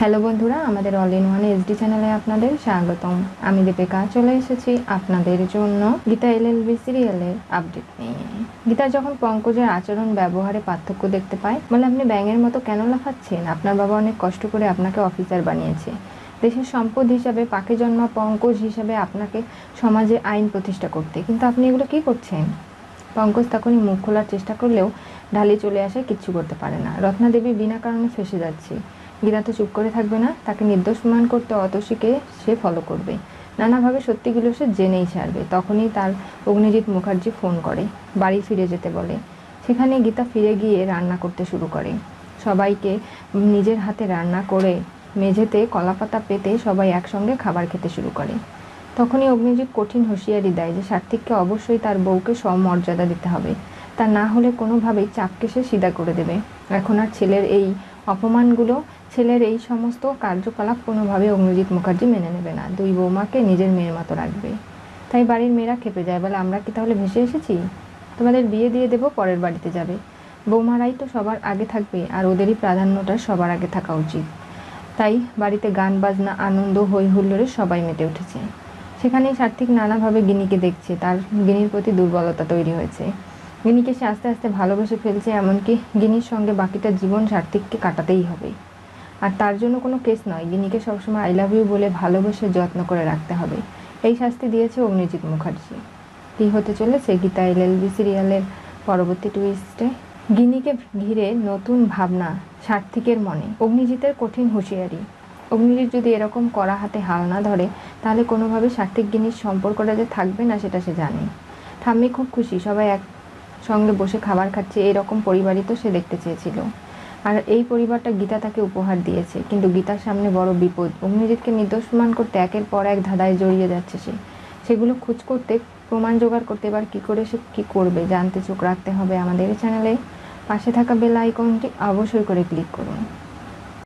Hello বন্ধুরা, আমাদের all in one SD চ্যানেলে আপনাদের স্বাগতম। আমি দীপিকা চলে এসেছি আপনাদের জন্য গীতা এলএলবি সিরিয়ালের আপডেট নিয়ে। গীতা যখন পঙ্কজের আচরণ ব্যবহারে পার্থক্য দেখতে পায়, বলে আপনি ব্যাঙের মতো কেন লাফাচ্ছেন? আপনার বাবা অনেক কষ্ট করে আপনাকে অফিসার বানিয়েছে। দেশের সম্পদ হিসাবে পাকে জন্মা পঙ্কজ হিসাবে আপনাকে সমাজে আইন প্রতিষ্ঠা করতে, কিন্তু আপনি এগুলো কি করছেন? পঙ্কজ তখনই মুখ খোলার চেষ্টা করলেও ঢালি চলে আসে, কিচ্ছু করতে পারে না। রত্না দেবী বিনা কারণে ফেসে যাচ্ছে। গীতা তো চুপ করে থাকবে না, তাকে নির্দোষ প্রমাণ করতে অতসীকে সে ফলো করবে, নানাভাবে সত্যিগুলো সে জেনেই ছাড়বে। তখনই তার অগ্নিজিৎ মুখার্জি ফোন করে, বাড়ি ফিরে যেতে বলে। সেখানে গীতা ফিরে গিয়ে রান্না করতে শুরু করে, সবাইকে নিজের হাতে রান্না করে মেঝেতে কলাপাতা পেতে সবাই একসঙ্গে খাবার খেতে শুরু করে। তখনই অগ্নিজিৎ কঠিন হুঁশিয়ারি দেয় যে সাত্ত্বিককে অবশ্যই তার বউকে সমমর্যাদা দিতে হবে, তা না হলে কোনোভাবেই চাপকে সে সিধা করে দেবে। এখন আর ছেলের এই সমস্ত কার্যকলাপ কোনোভাবে অগ্নিজিৎ মুখার্জি মেনে নেবে না। দুই বৌমাকে নিজের মেয়ের মতো রাখবে। তাই বাড়ির মেয়েরা খেপে যায়, বলে আমরা কি তাহলে ভেসে এসেছি? তোমাদের বিয়ে দিয়ে দেবো, পরের বাড়িতে যাবে। বৌমারাই তো সবার আগে থাকবে, আর ওদেরই প্রাধান্যটা সবার আগে থাকা উচিত। তাই বাড়িতে গান বাজনা আনন্দ হই হুল্লোড়ে সবাই মেতে উঠেছে। সেখানেই সাত্ত্বিক নানাভাবে গিনিকে দেখছে, তার গিনির প্রতি দুর্বলতা তৈরি হয়েছে। গিনিকে সে আস্তে আস্তে ভালোবেসে ফেলছে, এমনকি গিনির সঙ্গে বাকিটা জীবন সাত্ত্বিককে কাটাতেই হবে। আর তার জন্য কোনো কেস নয়, গিনিকে সবসময় আই লাভ ইউ বলে ভালোবেসে যত্ন করে রাখতে হবে। এই শাস্তি দিয়েছে অগ্নিজিৎ মুখার্জি। কী হতে চলেছে গীতা এলএলবি সিরিয়ালের পরবর্তী টুইস্টে? গিনিকে ঘিরে নতুন ভাবনা সাত্ত্বিকের মনে, অগ্নিজিতের কঠিন হুঁশিয়ারি। অগ্নিজিৎ যদি এরকম কড়া হাতে হাল না ধরে, তাহলে কোনোভাবে সাত্ত্বিক গিনির সম্পর্কটা যে থাকবে না সেটা সে জানে। ঠাম্মি খুব খুশি, সবাই একসঙ্গে বসে খাবার খাচ্ছে, এরকম পরিবারই তো সে দেখতে চেয়েছিল। আর এই পরিবারটা গীতা তাকে উপহার দিয়েছে। কিন্তু গীতার সামনে বড় বিপদ, অগ্নিজিৎকে নির্দোষ প্রমাণ করতে একের পর এক ধাঁধায় জড়িয়ে যাচ্ছে সে। সেগুলো খোঁজ করতে, প্রমাণ জোগাড় করতে এবার কী করে সে কী করবে জানতে চোখ রাখতে হবে আমাদের চ্যানেলে। পাশে থাকা বেল আইকনটি অবশ্যই করে ক্লিক করুন।